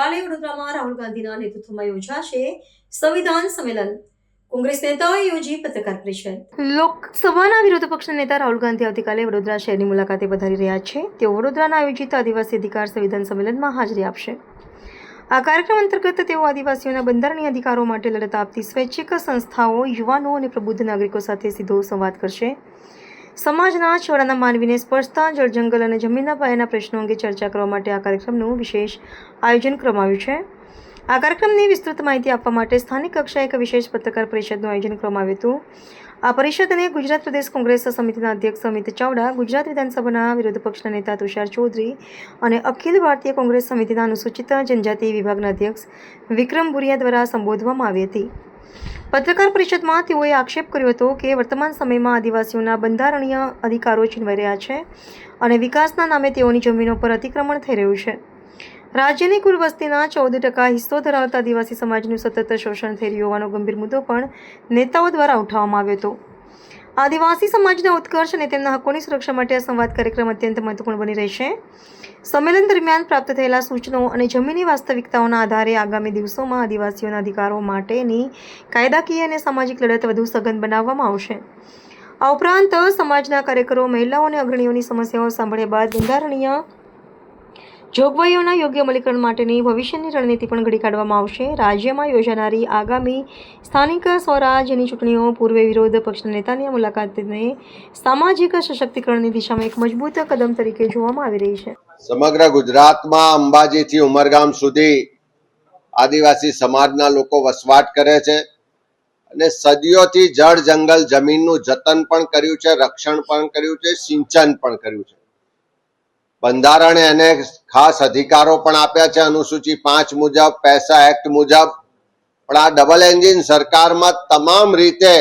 આવતીકાલે વડોદરામાં રાહુલ ગાંધીના નેતૃત્વમાં યોજાશે સંવિધાન સંમેલન. કોંગ્રેસ નેતાઓએ યોજી પત્રકાર પરિષદ. લોકસભાના વિરોધ પક્ષના નેતા રાહુલ ગાંધી આવતીકાલે વડોદરા શહેરની મુલાકાતે પધારી રહ્યા છે. તેઓ વડોદરાના આયોજિત આદિવાસી અધિકાર સંવિધાન સંમેલનમાં હાજરી આપશે. આ કાર્યક્રમ અંતર્ગત તેઓ આદિવાસીઓના બંધારણીય અધિકારો માટે લડત આપતી સ્વૈચ્છિક સંસ્થાઓ, યુવાનો અને પ્રબુદ્ધ નાગરિકો સાથે સીધો સંવાદ કરશે. સમાજના છેવાડાના માનવીને સ્પર્શતા જળ, જંગલ અને જમીનના પાયાના પ્રશ્નો અંગે ચર્ચા કરવા માટે આ કાર્યક્રમનું વિશેષ આયોજન કરવામાં આવ્યું છે. આ કાર્યક્રમની વિસ્તૃત માહિતી આપવા માટે સ્થાનિક કક્ષાએ એક વિશેષ પત્રકાર પરિષદનું આયોજન કરવામાં આવ્યું હતું. આ પરિષદને ગુજરાત પ્રદેશ કોંગ્રેસ સમિતિના અધ્યક્ષ અમિત ચાવડા, ગુજરાત વિધાનસભાના વિરોધ પક્ષના નેતા તુષાર ચૌધરી અને અખિલ ભારતીય કોંગ્રેસ સમિતિના અનુસૂચિત જનજાતિ વિભાગના અધ્યક્ષ વિક્રમ ભુરિયા દ્વારા સંબોધવામાં આવી હતી. પત્રકાર પરિષદમાં તેઓએ આક્ષેપ કર્યો હતો કે વર્તમાન સમયમાં આદિવાસીઓના બંધારણીય અધિકારો છીનવાઈ રહ્યા છે અને વિકાસના નામે તેઓની જમીનો પર અતિક્રમણ થઈ રહ્યું છે. રાજ્યની કુલ વસ્તીના 14% હિસ્સો ધરાવતા આદિવાસી સમાજનું સતત શોષણ થઈ રહ્યું હોવાનો ગંભીર મુદ્દો પણ નેતાઓ દ્વારા ઉઠાવવામાં આવ્યો હતો. આદિવાસી સમાજના ઉત્કર્ષ અને તેમના હકોની સુરક્ષા માટે આ સંવાદ કાર્યક્રમ અત્યંત મહત્વપૂર્ણ બની રહેશે. સંમેલન દરમિયાન પ્રાપ્ત થયેલા સૂચનો અને જમીની વાસ્તવિકતાઓના આધારે આગામી દિવસોમાં આદિવાસીઓના અધિકારો માટેની કાયદાકીય અને સામાજિક લડત વધુ સઘન બનાવવામાં આવશે. આ ઉપરાંત સમાજના કાર્યકરો, મહિલાઓ અને અગ્રણીઓની સમસ્યાઓ સાંભળ્યા બાદ બંધારણીય જોગવાઈઓના યોગ્ય અમલીકરણ માટેની ભવિષ્યની રણનીતિ પણ ઘડી કાઢવામાં આવશે. રાજ્યમાં યોજાનારી આગામી સ્થાનિક સ્વરાજ્યની ચૂંટણીઓ પૂર્વે વિરોધ પક્ષના નેતાની આ મુલાકાતને સામાજિક સશક્તિકરણની દિશામાં એક મજબૂત કદમ તરીકે જોવામાં આવી રહી છે. સમગ્ર ગુજરાતમાં અંબાજીથી ઉમરગામ સુધી આદિવાસી સમાજના લોકો વસવાટ કરે છે અને સદીઓથી જળ, જંગલ, જમીનનું જતન પણ કર્યું છે, રક્ષણ પણ કર્યું છે, સિંચન પણ કર્યું છે. બંધારણે એને ખાસ અધિકારો પણ આપ્યા છે અનુસૂચિ 5 મુજબ, પૈસા એક્ટ મુજબ. પણ આ ડબલ એન્જિન સરકારમાં તમામ રીતે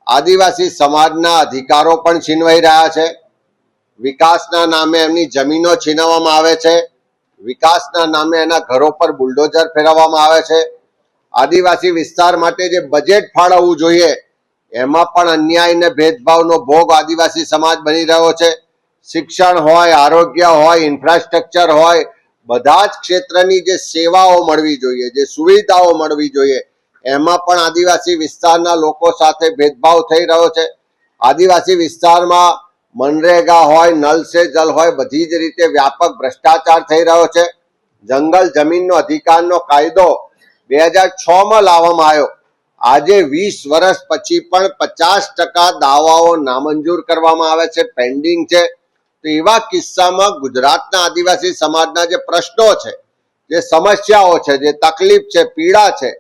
આદિવાસી સમાજના અધિકારો પણ છીનવાઈ રહ્યા છે. વિકાસના નામે એમની જમીનો છીનવવામાં આવે છે. વિકાસના નામે એના ઘરો પર બુલડોઝર ફેરવવામાં આવે છે. આદિવાસી વિસ્તાર માટે જે બજેટ ફાળવવું જોઈએ એમાં પણ અન્યાય અને ભેદભાવનો ભોગ આદિવાસી સમાજ બની રહ્યો છે. શિક્ષણ હોય, આરોગ્ય હોય, ઇન્ફ્રાસ્ટ્રક્ચર હોય, બધા જ ક્ષેત્રની જે સેવાઓ મળવી જોઈએ, જે સુવિધાઓ મળવી જોઈએ, એમાં પણ આદિવાસી વિસ્તારના લોકો સાથે ભેદભાવ થઈ રહ્યો છે. આદિવાસી વિસ્તારમાં મનરેગા હોય, નલ સે જલ હોય, બધી જ રીતે વ્યાપક ભ્રષ્ટાચાર થઈ રહ્યો છે. જંગલ જમીનનો અધિકારનો કાયદો 2006માં લાવવામાં આવ્યો. આજે 20 વર્ષ પછી પણ 50% દાવાઓ નામંજૂર કરવામાં આવે છે, પેન્ડિંગ છે. તો એવા કિસ્સામાં ગુજરાતના આદિવાસી સમાજના જે પ્રશ્નો છે, જે સમસ્યાઓ છે, જે તકલીફ છે, પીડા છે,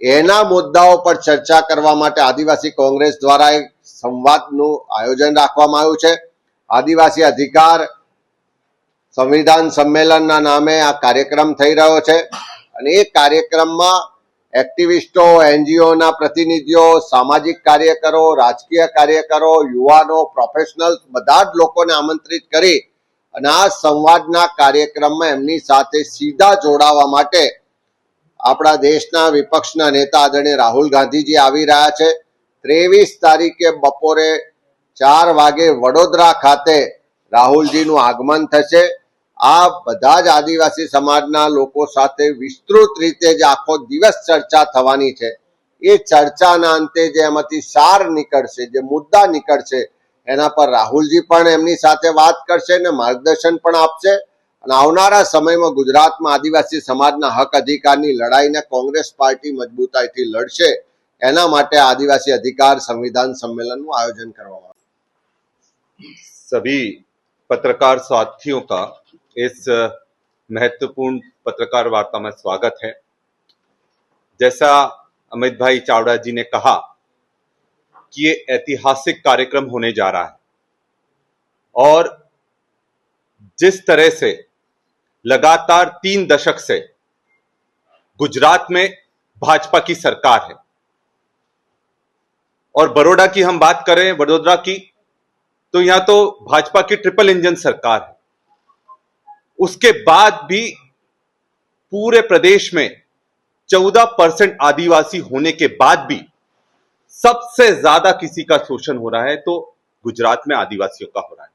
એના મુદ્દાઓ પર ચર્ચા કરવા માટે આદિવાસી કોંગ્રેસ દ્વારા એક સંવાદનું આયોજન રાખવામાં આવ્યું છે. આદિવાસી અધિકાર સંવિધાન સંમેલનના નામે આ કાર્યક્રમ થઈ રહ્યો છે અને એ કાર્યક્રમમાં એક્ટિવિસ્ટો, એનજીઓના પ્રતિનિધિઓ, સામાજિક કાર્યકરો, રાજકીય કાર્યકરો, યુવાનો, પ્રોફેશનલ્સ બધા જ લોકોને આમંત્રિત કરી અને આ સંવાદના કાર્યક્રમમાં એમની સાથે સીધા જોડાવા માટે આપણા દેશના વિપક્ષના નેતા આદરણીય રાહુલ ગાંધીજી આવી રહ્યા છે. 23 તારીખે બપોરે 4 વાગે વડોદરા ખાતે રાહુલજીનું આગમન થશે. આ બધા જ આદિવાસી સમાજના લોકો સાથે વિસ્તૃત રીતે જે આખો દિવસ ચર્ચા થવાની છે, એ ચર્ચાના અંતે જે એમાંથી સાર નીકળશે, જે મુદ્દા નીકળશે, એના પર રાહુલજી પણ એમની સાથે વાત કરશે અને માર્ગદર્શન પણ આપશે. અને આવનારા સમયમાં ગુજરાતમાં આદિવાસી સમાજના હક અધિકારની લડાઈને કોંગ્રેસ પાર્ટી મજબૂતાઈથી લડશે. એના માટે આदिवासी अधिकार संविधान सम्मेलन નું आयोजन કરવામાં આવ્યું. सभी पत्रकार साथियों का इस महत्वपूर्ण पत्रकार वार्ता में स्वागत है. जैसा अमित भाई चावड़ा जी ने कहा कि ये ऐतिहासिक कार्यक्रम होने जा रहा है और जिस तरह से लगातार 3 दशक से गुजरात में भाजपा की सरकार है और बड़ौदा की हम बात करें, वडोदरा की, तो यहां तो भाजपा की ट्रिपल इंजन सरकार है. उसके बाद भी पूरे प्रदेश में 14% आदिवासी होने के बाद भी सबसे ज्यादा किसी का शोषण हो रहा है तो गुजरात में आदिवासियों का हो रहा है.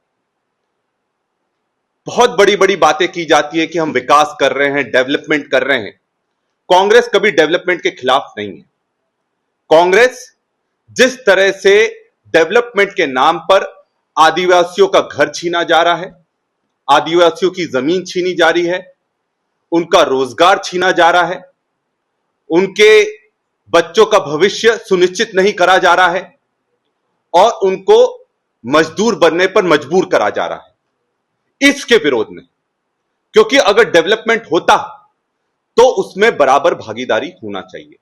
बहुत बड़ी बड़ी बातें की जाती है कि हम विकास कर रहे हैं, डेवलपमेंट कर रहे हैं। कांग्रेस कभी डेवलपमेंट के खिलाफ नहीं है। कांग्रेस जिस तरह से डेवलपमेंट के नाम पर आदिवासियों का घर छीना जा रहा है, आदिवासियों की जमीन छीनी जा रही है, उनका रोजगार छीना जा रहा है, उनके बच्चों का भविष्य सुनिश्चित नहीं करा जा रहा है और उनको मजदूर बनने पर मजबूर करा जा रहा है, इसके विरोध में। क्योंकि अगर डेवलपमेंट होता तो उसमें बराबर भागीदारी होना चाहिए,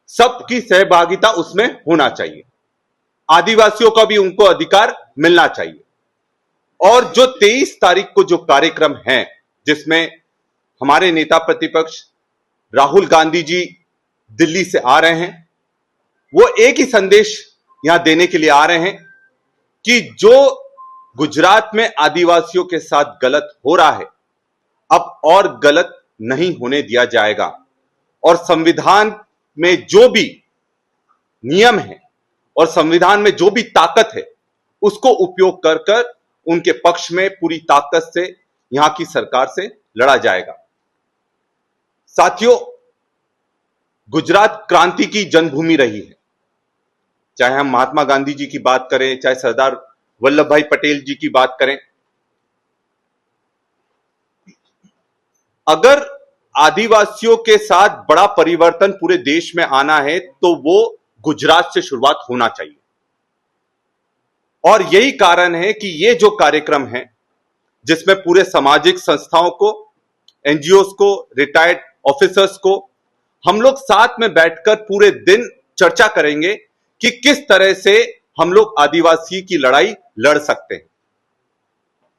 सबकी सहभागिता उसमें होना चाहिए, आदिवासियों का भी उनको अधिकार मिलना चाहिए। और जो 23 तारीख को जो कार्यक्रम है, जिसमें हमारे नेता प्रतिपक्ष राहुल गांधी जी दिल्ली से आ रहे हैं, वो एक ही संदेश यहां देने के लिए आ रहे हैं कि जो गुजरात में आदिवासियों के साथ गलत हो रहा है, अब और गलत नहीं होने दिया जाएगा। और संविधान में जो भी नियम है और संविधान में जो भी ताकत है, उसको उपयोग कर कर उनके पक्ष में पूरी ताकत से यहां की सरकार से लड़ा जाएगा। साथियों, गुजरात क्रांति की जन्मभूमि रही है। चाहे हम महात्मा गांधी जी की बात करें, चाहे सरदार वल्लभ भाई पटेल जी की बात करें, अगर आदिवासियों के साथ बड़ा परिवर्तन पूरे देश में आना है तो वो गुजरात से शुरुआत होना चाहिए। और यही कारण है कि ये जो कार्यक्रम है, जिसमें पूरे सामाजिक संस्थाओं को, एनजीओस को, रिटायर्ड ऑफिसर्स को हम लोग साथ में बैठकर पूरे दिन चर्चा करेंगे कि किस तरह से हम लोग आदिवासी की लड़ाई लड़ सकते हैं।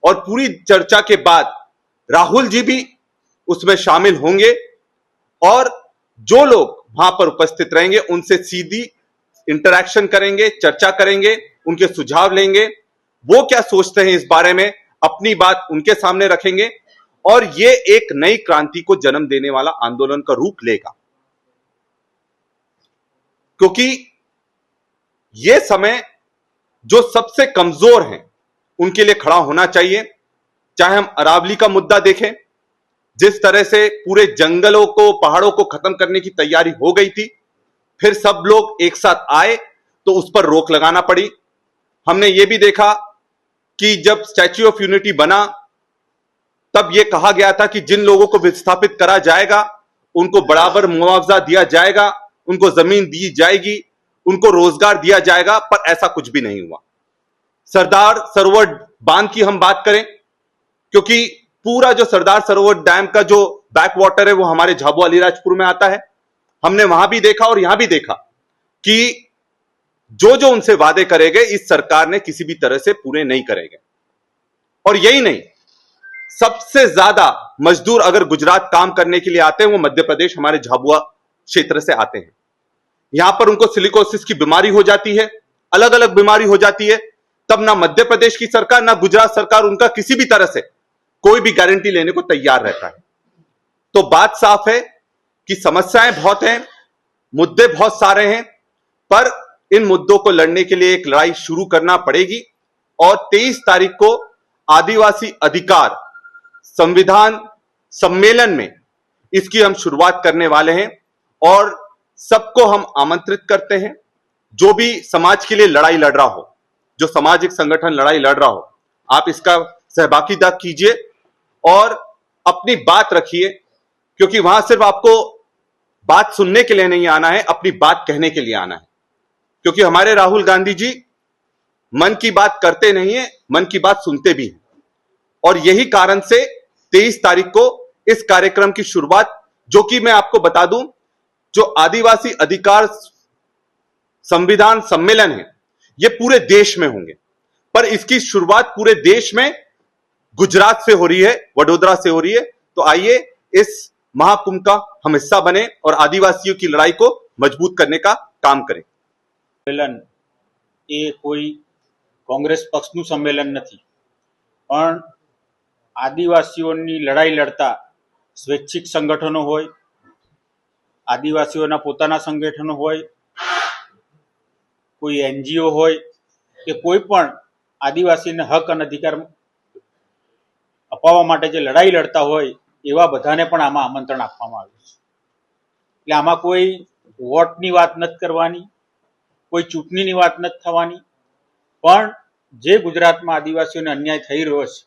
और पूरी चर्चा के बाद राहुल जी भी उसमें शामिल होंगे और जो लोग वहां पर उपस्थित रहेंगे उनसे सीधी इंटरैक्शन करेंगे, चर्चा करेंगे, उनके सुझाव लेंगे, वो क्या सोचते हैं इस बारे में, अपनी बात उनके सामने रखेंगे और ये एक नई क्रांति को जन्म देने वाला आंदोलन का रूप लेगा। क्योंकि यह समय जो सबसे कमजोर हैं उनके लिए खड़ा होना चाहिए। चाहे हम अरावली का मुद्दा देखें, जिस तरह से पूरे जंगलों को, पहाड़ों को खत्म करने की तैयारी हो गई थी, फिर सब लोग एक साथ आए तो उस पर रोक लगाना पड़ी। हमने यह भी देखा कि जब स्टैच्यू ऑफ यूनिटी बना तब यह कहा गया था कि जिन लोगों को विस्थापित करा जाएगा उनको बराबर मुआवजा दिया जाएगा, उनको जमीन दी जाएगी, उनको रोजगार दिया जाएगा, पर ऐसा कुछ भी नहीं हुआ। सरदार सरोवर बांध की हम बात करें, क्योंकि पूरा जो सरदार सरोवर डैम का जो बैक वाटर है वो हमारे झाबुआ अलीराजपुर में आता है। हमने वहां भी देखा और यहां भी देखा कि जो जो उनसे वादे करे गए इस सरकार ने किसी भी तरह से पूरे नहीं करे गए। और यही नहीं, सबसे ज्यादा मजदूर अगर गुजरात काम करने के लिए आते हैं वो मध्य प्रदेश, हमारे झाबुआ क्षेत्र से आते हैं। यहां पर उनको सिलिकोसिस की बीमारी हो जाती है, अलग अलग बीमारी हो जाती है, तब ना मध्य प्रदेश की सरकार ना गुजरात सरकार उनका किसी भी तरह से कोई भी गारंटी लेने को तैयार रहता है। तो बात साफ है कि समस्याएं बहुत हैं, मुद्दे बहुत सारे हैं, पर इन मुद्दों को लड़ने के लिए एक लड़ाई शुरू करना पड़ेगी। और 23 तारीख को आदिवासी अधिकार संविधान सम्मेलन में इसकी हम शुरुआत करने वाले हैं और सबको हम आमंत्रित करते हैं, जो भी समाज के लिए लड़ाई लड़ रहा हो, जो सामाजिक संगठन लड़ाई लड़ रहा हो, आप इसका सहभागिता कीजिए और अपनी बात रखिए। क्योंकि वहां सिर्फ आपको बात सुनने के लिए नहीं आना है, अपनी बात कहने के लिए आना है। क्योंकि हमारे राहुल गांधी जी मन की बात करते नहीं है, मन की बात सुनते भी हैं। और यही कारण से 23 तारीख को इस कार्यक्रम की शुरुआत, जो कि मैं आपको बता दूं, जो आदिवासी अधिकार संविधान सम्मेलन है, ये पूरे देश में होंगे, पर इसकी शुरुआत पूरे देश में गुजरात से हो रही है, वडोदरा से हो रही है। तो आइए इस महाकुंभ का हम हिस्सा बने और आदिवासियों की लड़ाई को मजबूत करने का काम करें। સંમેલન એ કોઈ કોંગ્રેસ પક્ષનું સંમેલન નથી, પણ આદિવાસીઓની લડાઈ લડતા સ્વૈચ્છિક સંગઠનો હોય, આદિવાસીઓના પોતાના સંગઠનો હોય, કોઈ એનજીઓ હોય કે કોઈ પણ આદિવાસીના હક અને અધિકાર અપાવવા માટે જે લડાઈ લડતા હોય એવા બધાને પણ આમાં આમંત્રણ આપવામાં આવ્યું છે. એટલે આમાં કોઈ વોટની વાત નથી કરવાની, કોઈ ચૂંટણીની વાત નથી થવાની, પણ જે ગુજરાતમાં આદિવાસીઓને અન્યાય થઈ રહ્યો છે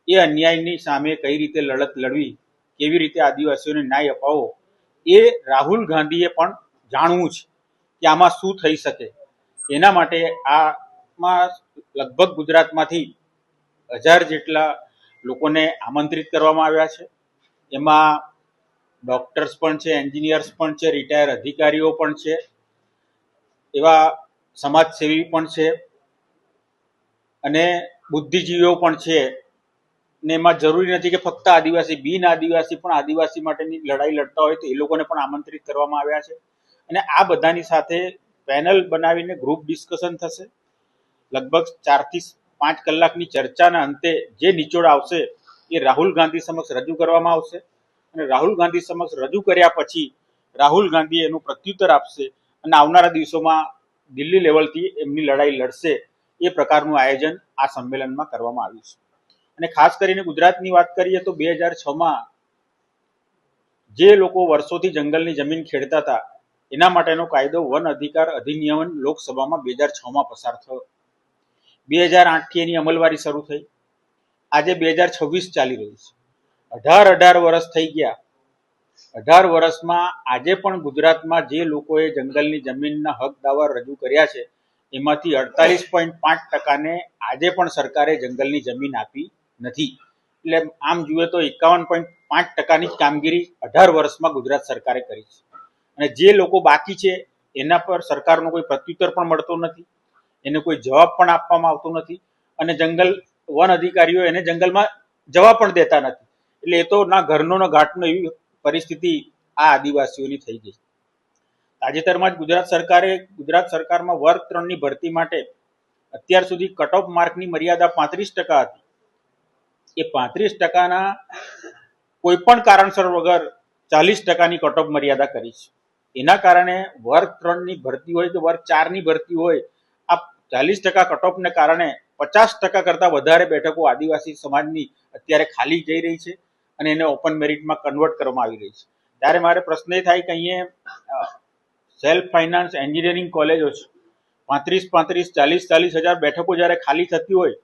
એ અન્યાયની સામે કઈ રીતે લડત લડવી, કેવી રીતે આદિવાસીઓને ન્યાય અપાવવો, એ રાહુલ ગાંધીએ પણ જાણવું છે કે આમાં શું થઈ શકે. એના માટે આમાં લગભગ ગુજરાતમાંથી 1000 જેટલા લોકોને આમંત્રિત કરવામાં આવ્યા છે. એમાં ડોક્ટર્સ પણ છે, એન્જિનિયર્સ પણ છે, રિટાયર અધિકારીઓ પણ છે, એવા સમાજસેવી પણ છે અને બુદ્ધિજીવીઓ પણ છે. ને એમાં જરૂરી નથી કે ફક્ત આદિવાસી, બિન આદિવાસી પણ આદિવાસી માટેની લડાઈ લડતા હોય તો એ લોકોને પણ આમંત્રિત કરવામાં આવ્યા છે. અને આ બધાની સાથે પેનલ બનાવીને ગ્રુપ ડિસ્કશન થશે. લગભગ 4 થી 5 કલાકની ચર્ચાના અંતે જે નિચોડ આવશે એ રાહુલ ગાંધી સમક્ષ રજૂ કરવામાં આવશે અને રાહુલ ગાંધી સમક્ષ રજૂ કર્યા પછી રાહુલ ગાંધી એનું પ્રત્યુત્તર આપશે અને આવનારા દિવસોમાં દિલ્હી લેવલથી એમની લડાઈ લડશે. એ પ્રકારનું આયોજન આ સંમેલનમાં કરવામાં આવ્યું છે. અને ખાસ કરીને ગુજરાતની વાત કરીએ તો 2006માં જે લોકો વર્ષોથી જંગલની જમીન ખેડતા હતા એના માટેનો કાયદો વન અધિકાર અધિનિયમ લોકસભામાં 2006માં પસાર થયો. 2008 થી એની અમલવારી શરૂ થઈ. આજે 2026 ચાલી રહ્યું છે. 18 વર્ષ થઈ ગયા. 18 વર્ષમાં આજે પણ ગુજરાતમાં જે લોકોએ જંગલની જમીનના હક દાવા રજૂ કર્યા છે એમાંથી 48.5% આજે પણ સરકારે જંગલની જમીન આપી નથી. એટલે આમ જોઈએ તો 51.5%ની કામગીરી 18 વર્ષમાં ગુજરાત સરકારે કરી છે. અને જે લોકો બાકી છે એના પર સરકારનો કોઈ પ્રત્યુત્તર પણ મળતો નથી, એને કોઈ જવાબ પણ આપવામાં આવતો નથી અને જંગલ વન અધિકારીઓ એને જંગલમાં જવા પણ દેતા નથી. એટલે એ તો ના ઘરનો ના ઘાટનો એવી પરિસ્થિતિ આ આદિવાસીઓની થઈ ગઈ. તાજેતરમાં જ ગુજરાત સરકારમાં વર્ગ 3ની ભરતી માટે અત્યાર સુધી કટ ઓફ માર્કની મર્યાદા 35% હતી. એ 35%ના કોઈ પણ કારણસર વગર 40%ની કટ ઓફ મર્યાદા કરી છે. એના કારણે વર્ગ 3ની ભરતી હોય કે વર્ગ 4ની ભરતી હોય, આ 40% કટ ઓફને કારણે 50% કરતાં વધારે બેઠકો આદિવાસી સમાજની અત્યારે ખાલી જઈ રહી છે અને એને ઓપન મેરિટમાં કન્વર્ટ કરવામાં આવી રહી છે. ત્યારે મારે પ્રશ્ન એ થાય કે અહીંયા સેલ્ફ ફાઇનાન્સ એન્જિનિયરિંગ કોલેજો છે, 40 હજાર બેઠકો જ્યારે ખાલી થતી હોય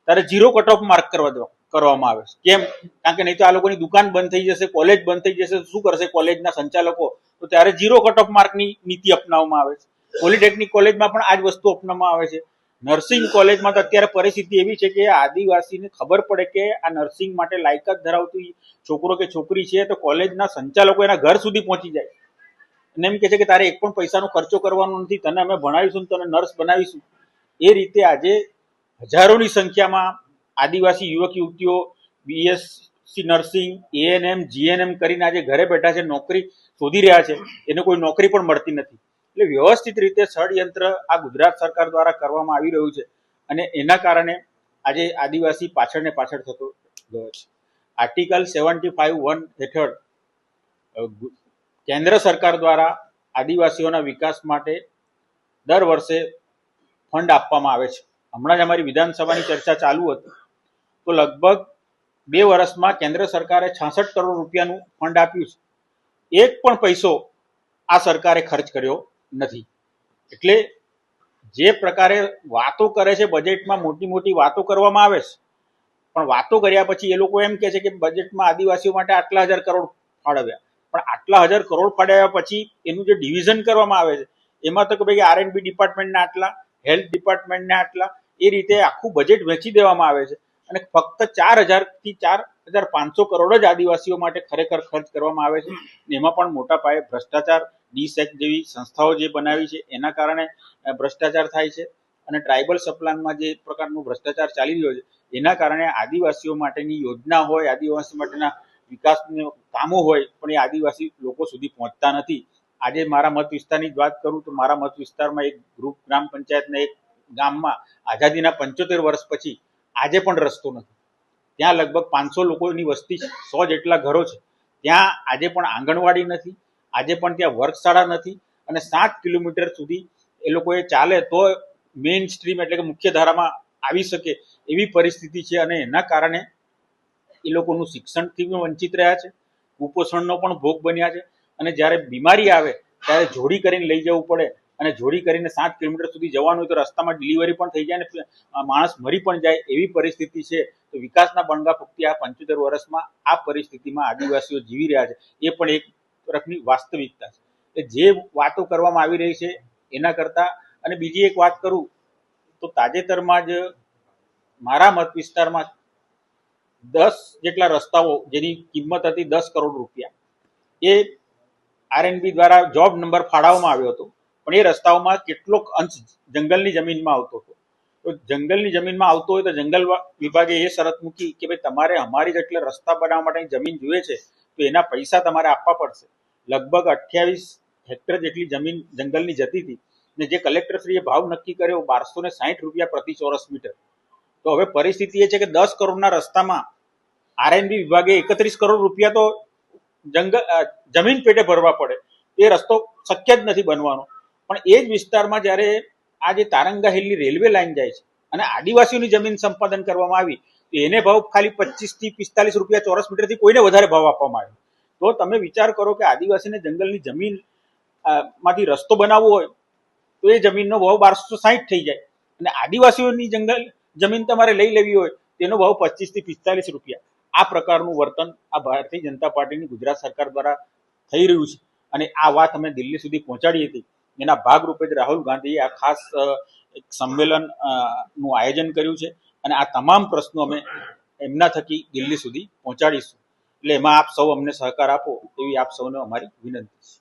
ત્યારે 0 કટ ઓફ માર્ક કરવામાં આવે છે. કેમ? કારણ કે નહીં તો આ લોકોની દુકાન બંધ થઈ જશે, કોલેજ બંધ થઈ જશે, શું કરશે કોલેજના સંચાલકો? તો ત્યારે 0 કટ ઓફ માર્કની નીતિ અપનાવવામાં આવે છે. પોલિટેકનિક કોલેજમાં પણ આ જ વસ્તુ અપનાવવામાં આવે છે. નર્સિંગ કોલેજમાં તો અત્યારે પરિસ્થિતિ એવી છે કે આદિવાસીને ખબર પડે કે આ નર્સિંગ માટે લાયકાત ધરાવતી છોકરો કે છોકરી છે તો કોલેજના સંચાલકો એના ઘર સુધી પહોંચી જાય અને એમ કહે છે કે તારે એક પણ પૈસાનો ખર્ચો કરવાનો નથી, તને અમે ભણાવીશું, તને નર્સ બનાવીશું. એ રીતે આજે હજારોની સંખ્યામાં આદિવાસી યુવક યુવતીઓ બીએસસી નર્સિંગ, એએનએમ, જીએનએમ કરીને આજે ઘરે બેઠા છે, નોકરી શોધી રહ્યા છે. એને કોઈ નોકરી પણ મળતી નથી. એટલે વ્યવસ્થિત રીતે ષડયંત્ર આ ગુજરાત સરકાર દ્વારા કરવામાં આવી રહ્યું છે અને એના કારણે આજે આદિવાસી પાછળ ને પાછળ થતો ગયો છે. આર્ટિકલ 75(1) હેઠળ કેન્દ્ર સરકાર દ્વારા આદિવાસીઓના વિકાસ માટે દર વર્ષે ફંડ આપવામાં આવે છે. હમણાં જ અમારી વિધાનસભાની ચર્ચા ચાલુ હતી તો લગભગ 2 વર્ષમાં કેન્દ્ર સરકારે 66 કરોડ રૂપિયાનું ફંડ આપ્યું છે. એક પણ પૈસો આ સરકારે ખર્ચ કર્યો નથી. એટલે જે પ્રકારે વાતો કરે છે, બજેટમાં મોટી મોટી વાતો કરવામાં આવે છે, પણ વાતો કર્યા પછી એ લોકો એમ કહે છે કે બજેટમાં આદિવાસીઓ માટે આટલા 1000 કરોડ ફાળવ્યા. પણ આટલા 1000 કરોડ ફાળવ્યા પછી એનું જે ડિવિઝન કરવામાં આવે છે એમાં તો કે ભાઈ R&B ડિપાર્ટમેન્ટના આટલા, હેલ્થ ડિપાર્ટમેન્ટના આટલા, એ રીતે આખું બજેટ વહેંચી દેવામાં આવે છે અને ફક્ત 4000 થી 4500 કરોડ જ આદિવાસીઓ માટે ખરેખર ખર્ચ કરવામાં આવે છે. એમાં પણ મોટા પાયે ભ્રષ્ટાચાર, ડીસેક જેવી સંસ્થાઓ જે બનાવી છે એના કારણે ભ્રષ્ટાચાર થાય છે અને ટ્રાઇબલ સપ્લાનમાં જે પ્રકારનો ભ્રષ્ટાચાર ચાલી રહ્યો છે એના કારણે આદિવાસીઓ માટેની યોજના હોય, આદિવાસી માટેના વિકાસના કામો હોય પણ એ આદિવાસી લોકો સુધી પહોંચતા નથી. આજે મારા મત વિસ્તારની જ વાત કરું તો મારા મત વિસ્તારમાં એક ગ્રુપ ગ્રામ પંચાયતના એક ગામમાં આઝાદીના 75 વર્ષ પછી આજે પણ રસ્તો નથી. ત્યાં લગભગ 500 લોકોની વસ્તી છે, 100 જેટલા ઘરો છે. ત્યાં આજે પણ આંગણવાડી નથી, આજે પણ ત્યાં વર્ગશાળા નથી અને 7 કિલોમીટર સુધી એ લોકોએ ચાલે તો મેઇન સ્ટ્રીમ એટલે કે મુખ્ય ધારામાં આવી શકે એવી પરિસ્થિતિ છે અને એના કારણે એ લોકોનું શિક્ષણથી પણ વંચિત રહ્યા છે, કુપોષણનો પણ ભોગ બન્યા છે, અને જ્યારે બીમારી આવે ત્યારે જોડી કરીને લઈ જવું પડે, અને જોડી કરીને 7 કિલોમીટર સુધી જવાનું હોય તો રસ્તામાં ડિલિવરી પણ થઈ જાય ને માણસ મરી પણ જાય એવી પરિસ્થિતિ છે. તો વિકાસના બણગા ફૂંકતી આ 75 વર્ષમાં આ પરિસ્થિતિમાં આદિવાસીઓ જીવી રહ્યા છે એ પણ એક તરફની વાસ્તવિકતા છે. કે જે વાતો કરવામાં આવી રહી છે એના કરતા, અને બીજી એક વાત કરું તો તાજેતરમાં જ મારા મત વિસ્તારમાં 10 જેટલા રસ્તાઓ જેની કિંમત હતી 10 કરોડ રૂપિયા એ આરએનબી દ્વારા જોબ નંબર ફાળવવામાં આવ્યો હતો, પણ એ રસ્તાઓમાં કેટલોક અંશ જંગલની જમીનમાં આવતો હતો. તો જંગલની જમીનમાં આવતો હોય તો જંગલ વિભાગે એ શરત મૂકી કે ભાઈ તમારે અમારી જેટલે રસ્તા બનાવવા માટેની જમીન જોઈએ છે તો એના પૈસા તમારે આપવા પડશે. લગભગ 28 હેક્ટર જેટલી જમીન જંગલની જતી હતી, ને જે કલેક્ટરશ્રીએ ભાવ નક્કી કર્યો 1260 રૂપિયા પ્રતિ ચોરસ મીટર. તો હવે પરિસ્થિતિ એ છે કે 10 કરોડના રસ્તામાં આરએનબી વિભાગે 31 કરોડ રૂપિયા તો જમીન પેટે ભરવા પડે, એ રસ્તો શક્ય જ નથી બનવાનો. પણ એ જ વિસ્તારમાં જ્યારે આ જે તારંગા હિલની રેલવે લાઈન જાય છે અને આદિવાસીઓની જમીન સંપાદન કરવામાં આવી તો એને ભાવ ખાલી 25 થી 45 રૂપિયા ચોરસ મીટરથી કોઈને વધારે ભાવ આપવામાં આવ્યો. તો તમે વિચાર કરો કે આદિવાસીને જંગલની જમીન માંથી રસ્તો બનાવવો હોય તો એ જમીનનો ભાવ 1260 થઈ જાય, અને આદિવાસીઓની જમીન તમારે લઈ લેવી હોય તેનો ભાવ 25 થી 45 રૂપિયા. આ પ્રકારનું વર્તન આ ભારતીય જનતા પાર્ટીની ગુજરાત સરકાર દ્વારા થઈ રહ્યું છે, અને આ વાત અમે દિલ્હી સુધી પહોંચાડી હતી. એના ભાગરૂપે જ રાહુલ ગાંધીએ આ ખાસ એક સંમેલન નું આયોજન કર્યું છે, અને આ તમામ પ્રશ્નો અમે એમના થકી દિલ્હી સુધી પહોંચાડીશું. એટલે એમાં આપ સૌ અમને સહકાર આપો એવી આપ સૌને અમારી વિનંતી છે.